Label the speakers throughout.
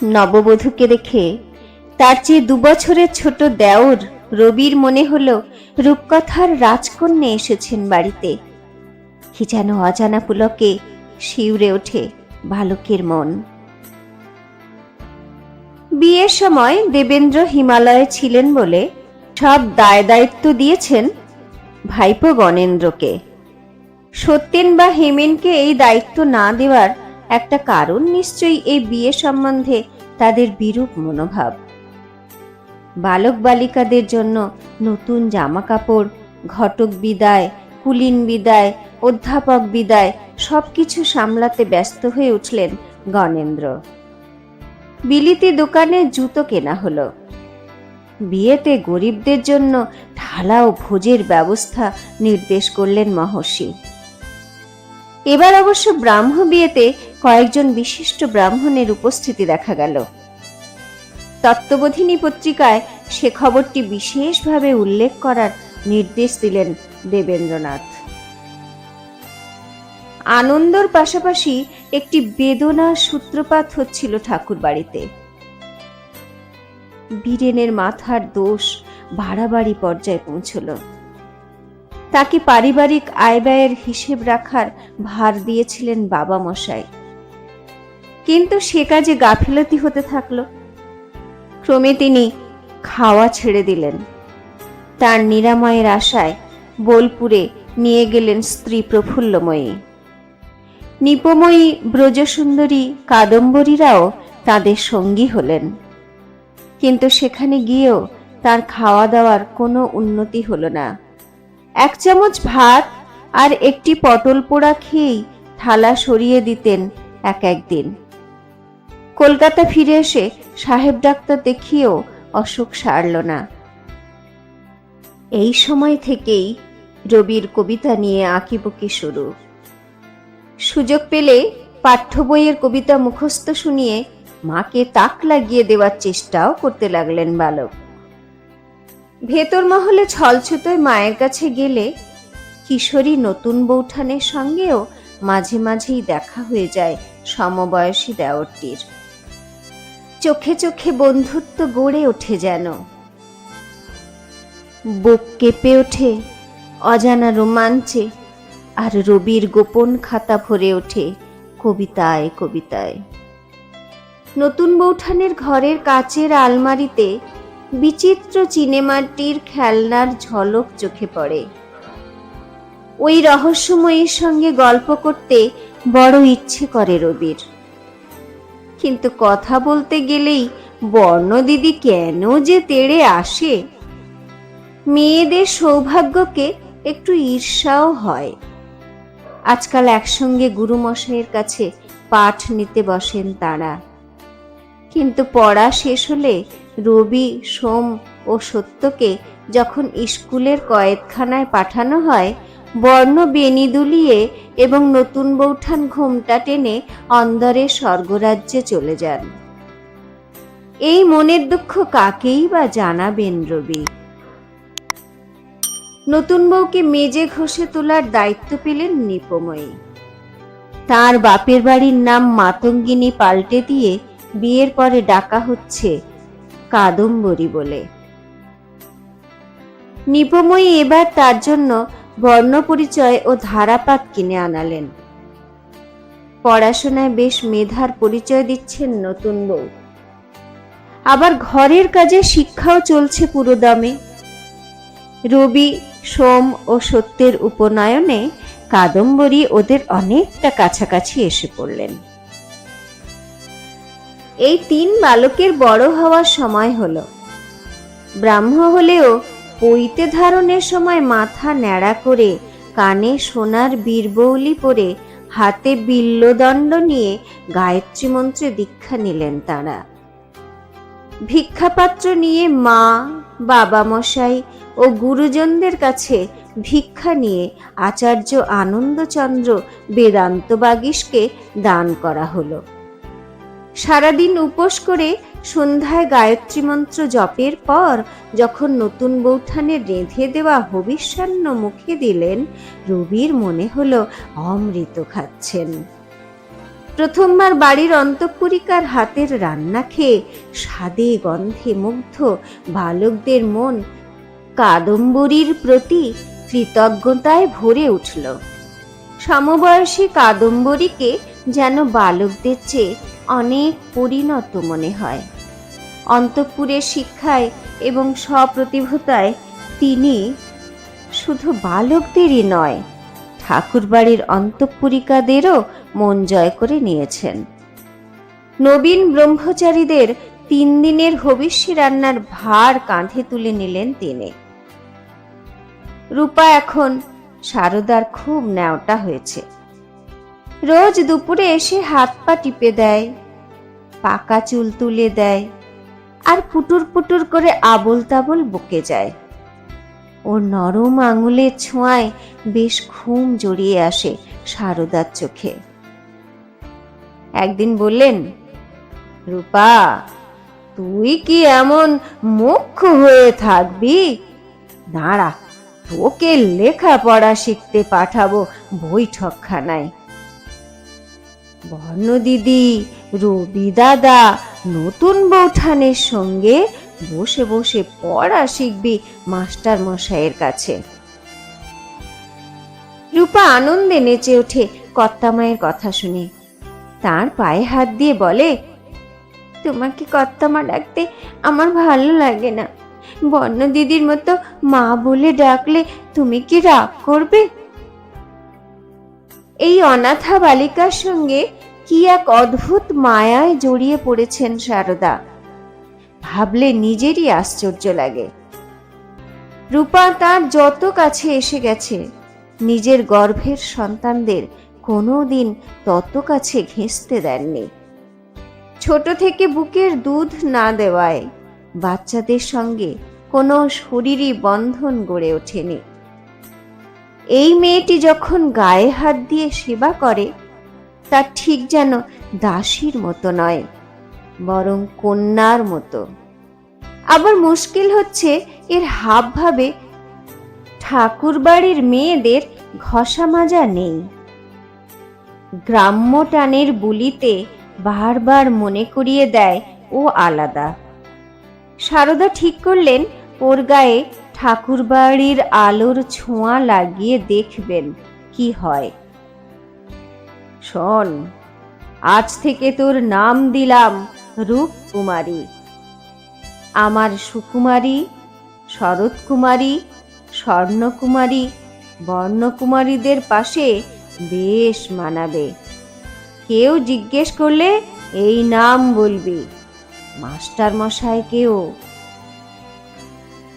Speaker 1: নববধূকে দেখে তার চেয়ে 2 বছরের ছোট দেওর রবির মনে হলো রূপকথার রাজকন্যা এসেছেন বাড়িতে। কি যেন অজানা পুলকে শিউরে ওঠে বালকের মন। বিয়ের সময় দেবেন্দ্র হিমালয়ে ছিলেন বলে সব দায় দায়িত্ব দিয়েছেন ভাইপো গণেন্দ্রকে। সত্যেন বা হেমেনকে এই দায়িত্ব না দেওয়ার একটা কারণ নিশ্চয়ই এই বিয়ে সম্বন্ধে তাদের বিরূপ মনোভাব। বালক বালিকাদের জন্য নতুন জামা কাপড়, ঘটক বিদায়, কুলীন বিদায়, অধ্যাপক বিদায় সবকিছু সামলাতে ব্যস্ত হয়ে উঠলেন গণেন্দ্র। বিলিতি দোকানে জুতো কেনা হলো। বিয়েতে গরিবদের জন্য ঢালাও ভোজের ব্যবস্থা নির্দেশ করলেন মহর্ষি। এবার অবশ্য ব্রাহ্ম বিয়েতে কয়েকজন বিশিষ্ট ব্রাহ্মণের উপস্থিতি দেখা গেল। তত্ত্ববোধিনী পত্রিকায় সে খবরটি বিশেষভাবে উল্লেখ করার নির্দেশ দিলেন দেবেন্দ্রনাথ। আনন্দর পাশাপাশি একটি বেদনার সূত্রপাত হচ্ছিল ঠাকুর বাড়িতে। বীরেনের মাথার দোষ বাড়াবাড়ি পর্যায়ে পৌঁছল। তাকে পারিবারিক আয় ব্যয়ের হিসেব রাখার ভার দিয়েছিলেন বাবা মশাই, কিন্তু সে কাজে গাফিলতি হতে থাকলো। ক্রমে তিনি খাওয়া ছেড়ে দিলেন। তার নিরাময়ের আশায় বোলপুরে নিয়ে গেলেন স্ত্রী প্রফুল্লময়ী। নিপময়ী, ব্রজসুন্দরী, কাদম্বরীরাও তাদের সঙ্গী হলেন। কিন্তু সেখানে গিয়েও তার খাওয়া দাওয়ার কোনো উন্নতি হলো না। 1 চামচ ভাত আর একটি পটল পোড়া খেয়েই থালা সরিয়ে দিতেন এক দিন। কলকাতা ফিরে এসে সাহেব ডাক্তার দেখিয়েও অসুখ সারল না। এই সময় থেকেই রবির কবিতা নিয়ে আঁকিবুকি শুরু। সুযোগ পেলে পাঠ্য বইয়ের কবিতা মুখস্থ শুনিয়ে মাকে তাক লাগিয়ে দেওয়ার চেষ্টাও করতে লাগলেন বালক। ভেতর মহলে ছলছুতোয় মায়ের কাছে গেলে কিশোরী নতুন বৌঠানের সঙ্গেও মাঝে মাঝেই দেখা হয়ে যায় সমবয়সী দেওরটির। চোখে চোখে বন্ধুত্ব গড়ে ওঠে যেন। বুক কেঁপে ওঠে অজানা রোমাঞ্চে, আর রবির গোপন খাতা ভরে ওঠে কবিতায় কবিতায়। নতুন বৌঠানের ঘরের কাচের আলমারিতে বিচিত্র চিনেমাটির খেলনার ঝলক চোখে পড়ে। ওই রহস্যময়ীর সঙ্গে গল্প করতে বড় ইচ্ছে করে রবির। কিন্তু কথা বলতে গেলেই বর্ণদিদি কেন যে তেড়ে আসে। মেয়েদের সৌভাগ্যকে একটু ঈর্ষাও হয়। আজকাল একসঙ্গে গুরুমশাইয়ের কাছে পাঠ নিতে বসেন তারা। কিন্তু পড়া শেষ হলে রবি, সোম ও সত্যকে যখন স্কুলের কয়েদখানায় পাঠানো হয়, বর্ণ বেনি দুলিয়ে এবং নতুন বৌঠান ঘোমটা টেনে অন্দরের স্বর্গরাজ্যে চলে যান। এই মনের দুঃখ কাকেই বা জানাবেন রবি। নতুন বউকে মেজে ঘষে তোলার দায়িত্ব পেলেন নিপময়ী। তার বাপের বাড়ির নাম মাতঙ্গিনী পাল্টে দিয়ে বিয়ের পরে ডাকা হচ্ছে কাদম্বরী বলে। নিপময়ী এবার তার জন্য বর্ণ পরিচয় ও ধারাপাত কিনে আনালেন। পড়াশোনায় বেশ মেধার পরিচয় দিচ্ছেন নতুন বউ। আবার ঘরের কাজে শিক্ষাও চলছে পুরোদমে। রবি, সোম ও সত্যের উপনয়নে কাদম্বরী ওদের অনেকটা কাছাকাছি এসে পড়লেন। এই 3 বালকের বড় হওয়ার সময় হলো। ব্রাহ্ম হলেও পৈতে ধারণের সময় মাথা ন্যাড়া করে, কানে সোনার বীরবৌলি পরে, হাতে বিল্লদণ্ড নিয়ে গায়ত্রী মন্ত্রে দীক্ষা নিলেন তারা। ভিক্ষাপাত্র নিয়ে মা, বাবা মশাই ও গুরুজনদের কাছে ভিক্ষা নিয়ে আচার্য আনন্দচন্দ্র বেদান্ত বাগীশকে দান করা হলো। সারাদিন উপোস করে সন্ধ্যায় গায়ত্রী মন্ত্র জপের পর যখন নতুন বৌঠানে রেঁধে দেওয়া হবিষ্যান্ন মুখে দিলেন, রবির মনে হলো অমৃত খাচ্ছেন। প্রথমবার বাড়ির অন্তঃপুরিকার হাতের রান্না খেয়ে স্বাদে গন্ধে মুগ্ধ বালকদের মন কাদম্বরীর প্রতি কৃতজ্ঞতায় ভরে উঠল। সমবয়সী কাদম্বরীকে যেন বালকদের চেয়ে অনেক পরিণত মনে হয়। অন্তঃপুরের শিক্ষায় এবং সপ্রতিভতায় তিনি শুধু বালকদেরই নয়, ঠাকুরবাড়ির অন্তঃপুরিকাদেরও মন জয় করে নিয়েছেন। নবীন ব্রহ্মচারীদের 3 দিনের হবিষ্যি রান্নার ভার কাঁধে তুলে নিলেন তিনি। রূপা এখন সারদার খুব ন্যাওটা হয়েছে। রোজ দুপুরে এসে হাত পা টিপে দেয়, পাকা চুল তুলে দেয়, আর পুটুর পুটুর করে আবোল তাবোল বকে যায়। ওর নরম আঙুলের ছোঁয়ায় বেশ ঘুম জড়িয়ে আসে সারদার চোখে। একদিন বললেন, রূপা, তুই কি এমন মুখ্য হয়ে থাকবি? দাঁড়া, তোকে লেখাপড়া শিখতে পাঠাবো বৈঠকখানায়। বর্ণ দিদি, রবি দাদা, নতুন বৌঠানের সঙ্গে বসে বসে পড়া শিখবি মাস্টার মশাইয়ের কাছে। রূপা আনন্দে নেচে ওঠে কর্তামায়ের কথা শুনে। তার পায়ে হাত দিয়ে বলে, তোমাকে কর্তামা ডাকতে আমার ভালো লাগে না। বর্ণ দিদির মতো মা বলে ডাকলে তুমি কি রাগ করবে? এই অনাথা বালিকার সঙ্গে কি এক অদ্ভুত মায়ায় জড়িয়ে পড়েছেন সারদা, ভাবলে নিজেরই আশ্চর্য লাগে। রূপা তার যত কাছে এসে গেছে, নিজের গর্ভের সন্তানদের কোনোদিন তত কাছে ঘেঁষতে দেননি। ছোট থেকে বুকের দুধ না দেওয়ায় বাচ্চাদের সঙ্গে কোনো শরীরী বন্ধন গড়ে ওঠেনি। এই মেয়েটি যখন গায়ে হাত দিয়ে সেবা করে, তা ঠিক যেন দাসীর মতো নয়, বরং কন্যার মতো। আবার মুশকিল হচ্ছে এর হাব ভাবে ঠাকুর বাড়ির মেয়েদের ঘষা মাজা নেই। গ্রাম্য টানের বুলিতে বারবার মনে করিয়ে দেয় ও আলাদা। সারদা ঠিক করলেন ওর গায়ে ঠাকুর বাড়ির আলোর ছোঁয়া লাগিয়ে দেখবেন কি হয়। শোন, আজ থেকে তোর নাম দিলাম রূপকুমারী। আমার সুকুমারী, শরৎকুমারী, স্বর্ণকুমারী, বর্ণকুমারীদের পাশে বেশ মানাবে। কেউ জিজ্ঞেস করলে এই নাম বলবি, মাস্টার মশাইকেও।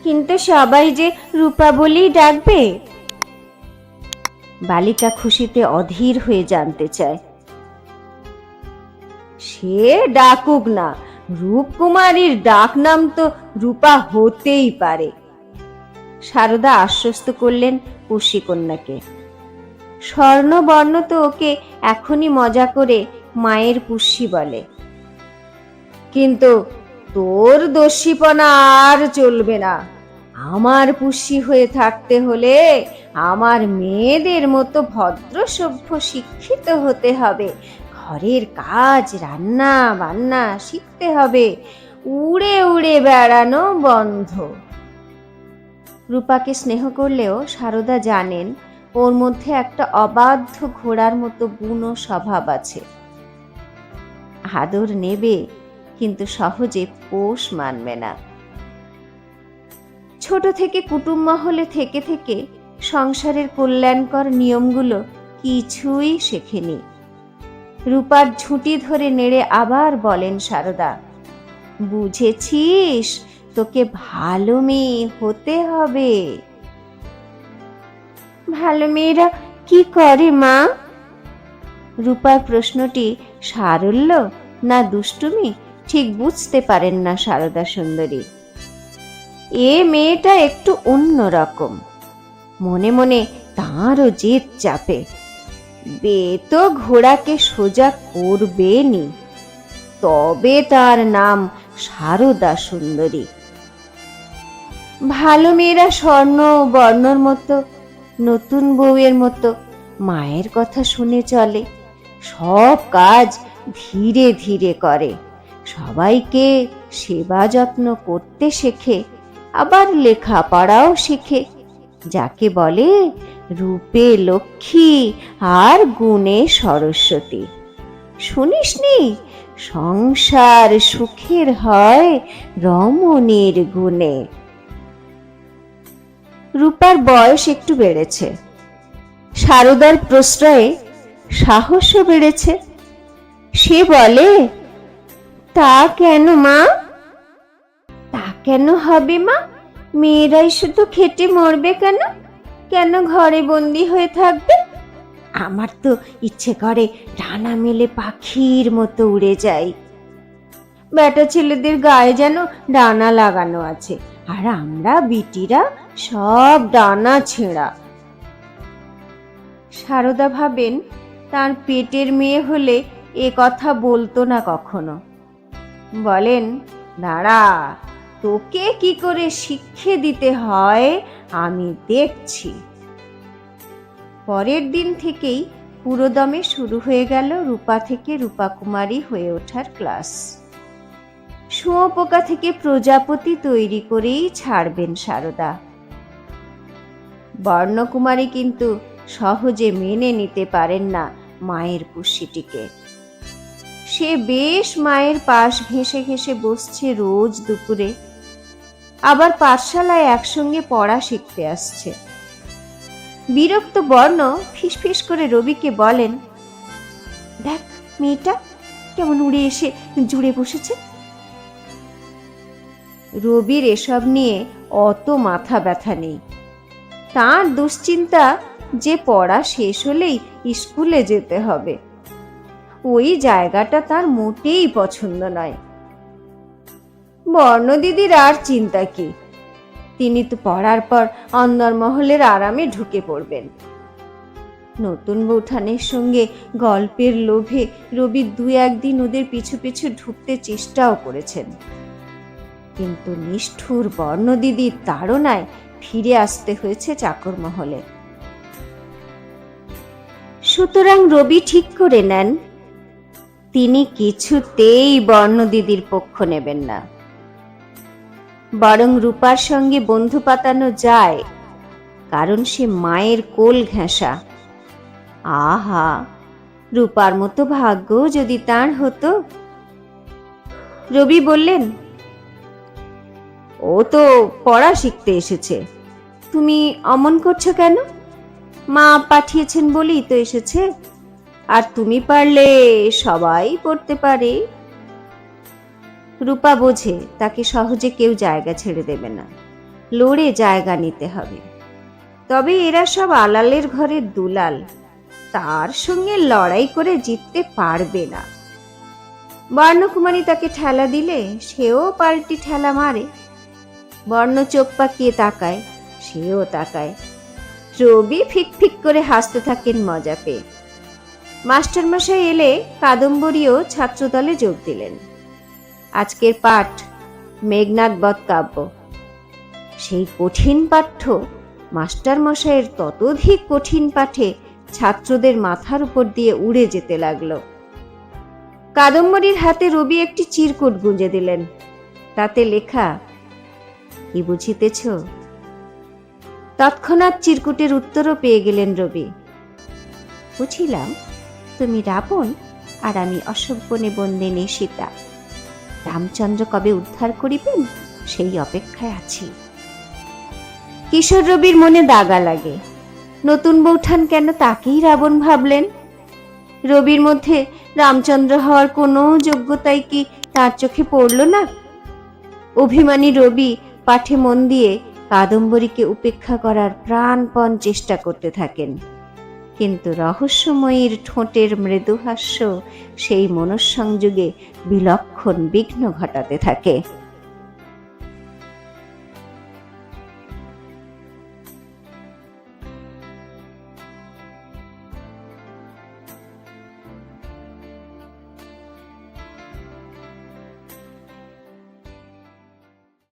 Speaker 1: কিন্তু সবাই যে রূপা বলেই ডাকবে? বালিকা খুশিতে অধীর হয়ে জানতে চায়। সে ডাকুক না, রূপকুমারীর ডাক নাম তো রূপা হতেই পারে। সারদা আশ্বস্ত করলেন পুষি কন্যাকে। স্বর্ণবর্ণ তো ওকে এখনই মজা করে মায়ের পুষ্যি বলে। কিন্তু তোর দস্যিপনা আর চলবে না। আমার পুষ্যি হয়ে থাকতে হলে আমার মেয়েদের মতো ভদ্র সভ্য শিক্ষিত হতে হবে। ঘরের কাজ, রান্না বান্না শিখতে হবে। উড়ে উড়ে বেড়ানো বন্ধ। রূপাকে স্নেহ করলেও সারদা জানেন ওর মধ্যে একটা অবাধ্য ঘোড়ার মতো বুনো স্বভাব আছে। আদর নেবে, কিন্তু সহজে পোষ মানবে না। ছোট থেকে কুটুম মহলে থেকে থেকে সংসারের কল্যাণকর নিয়মগুলো কিছুই শেখেনি। রূপার ঝুঁটি ধরে নেড়ে আবার বলেন সারদা, বুঝেছিস, তোকে ভালো মেয়ে হতে হবে। ভালো মেয়েরা কি করে মা? রূপার প্রশ্নটি সারল্য না দুষ্টুমি ঠিক বুঝতে পারেন না সারদা সুন্দরী। এ মেয়েটা একটু অন্য রকম। মনে মনে তাঁরও জেদ চাপে। বে তো ঘোড়াকে সোজা করবে নি, তবে তার নাম সারদা সুন্দরী। ভালো মেয়েরা স্বর্ণ বর্ণর মতো, নতুন বউয়ের মতো মায়ের কথা শুনে চলে, সব কাজ ধীরে ধীরে করে, সবাইকে সেবা যত্ন করতে শেখে, আবার লেখাপড়াও শেখে, যাকে বলে রূপে লক্ষ্মী আর গুণে সরস্বতী। শুনিসনি, সংসার সুখের হয় রমণীর গুণে। রূপার বয়স একটু বেড়েছে, সারদার প্রশ্রয়ে সাহসও বেড়েছে। সে বলে, তা কেন মা? তা কেন হবে মা? মেয়েরাই শুধু খেটে মরবে কেন? কেন ঘরে বন্দি হয়ে থাকবে? আমার তো ইচ্ছে করে ডানা মেলে পাখির মতো উড়ে যাই। বেটা ছেলেদের গায়ে যেন ডানা লাগানো আছে, আর আমরা বিটিরা সব ডানা ছেঁড়া। সারদা ভাবেন, তার পেটের মেয়ে হলে এ কথা বলতো না কখনো। বলেন, দাঁড়া, তোকে কি করে শিক্ষে দিতে হয় আমি দেখছি। পরের দিন থেকেই পুরোদমে শুরু হয়ে গেল রূপা থেকে রূপাকুমারী হয়ে ওঠার ক্লাস। শুঁয়োপোকা থেকে প্রজাপতি তৈরি করেই ছাড়বেন সারদা। বর্ণকুমারী কিন্তু সহজে মেনে নিতে পারেন না মায়ের কুশিটিকে। সে বেশ মায়ের পাশ ঘেঁষে ঘেঁষে বসছে রোজ দুপুরে, আবার পাঠশালায় একসঙ্গে পড়া শিখতে আসছে। বিরক্ত বর্ণ ফিসফিস করে রবিকে বলেন, দেখ মেয়েটা কেমন উড়ে এসে জুড়ে বসেছে। রবির এসব নিয়ে অত মাথা ব্যথা নেই। তার দুশ্চিন্তা যে পড়া শেষ হলেই স্কুলে যেতে হবে। ওই জায়গাটা তার মোটেই পছন্দ নয়। বর্ণদিদির আর চিন্তা কি, তিনি তো পড়ার পর অন্দরমহলের আরামে ঢুকে পড়বেন। নতুন বৌঠানের সঙ্গে গল্পের লোভে রবি 2-1 দিন ওদের পিছু পিছু ঢুকতে চেষ্টাও করেছেন, কিন্তু নিষ্ঠুর বর্ণদিদির তাড়নায় ফিরে আসতে হয়েছে চাকর মহলে। সুতরাং রবি ঠিক করে নেন, তিনি কিছুতেই বর্ণদিদির পক্ষ নেবেন না। বরং রূপার সঙ্গে বন্ধু পাতানো যায়, কারণ সে মায়ের কোল ঘেঁষা। আহা, রূপার মতো ভাগ্য যদি তার হতো। রবি বললেন, ও তো পড়া শিখতে এসেছে, তুমি অমন করছো কেন? মা পাঠিয়েছেন বলেই তো এসেছে, আর তুমি পারলে সবাই পড়তে পারে। রূপা বোঝে তাকে সহজে কেউ জায়গা ছেড়ে দেবে না, লড়ে জায়গা নিতে হবে। তবে এরা সব আলালের ঘরের দুলাল, তার সঙ্গে লড়াই করে জিততে পারবে না। বর্ণকুমারী তাকে ঠেলা দিলে সেও পাল্টি ঠেলা মারে। বর্ণ চোখ পাকিয়ে তাকায়, সেও তাকায়। রবি ফিক ফিক করে হাসতে থাকেন মজা পেয়ে। মাস্টারমশাই এলে কাদম্বরীও ছাত্রদলে যোগ দিলেন। আজকের পাঠ মেঘনাদ বধ কাব্য। সেই কঠিন পাঠ্য মাস্টারমশাইয়ের ততোধিক কঠিন পাঠে ছাত্রদের মাথার উপর দিয়ে উড়ে যেতে লাগলো। কাদম্বরীর হাতে রবি একটি চিরকুট গুঁজে দিলেন, তাতে লেখা, কি বুঝিতেছ? তৎক্ষণাৎ চিরকুটের উত্তরও পেয়ে গেলেন রবি। বুঝিলাম, তুমি রাবণ আর আমি অশোকবনে বন্দিনী সীতা। রামচন্দ্র কবে উদ্ধার করিবেন সেই অপেক্ষায় আছি। কিশোর রবির মনে দাগা লাগে। নতুন বৌঠান কেন তাকেই রাবণ ভাবলেন? রবির মধ্যে রামচন্দ্র হওয়ার কোনো যোগ্যতাই কি তার চোখে পড়ল না? অভিমানী রবি পাঠে মন দিয়ে কাদম্বরীকে উপেক্ষা করার প্রাণপণ চেষ্টা করতে থাকেন, কিন্তু রহস্যময়ীর ঠোঁটের মৃদুহাস্য সেই মনঃসংযোগে বিলক্ষণ বিঘ্ন ঘটাতে থাকে।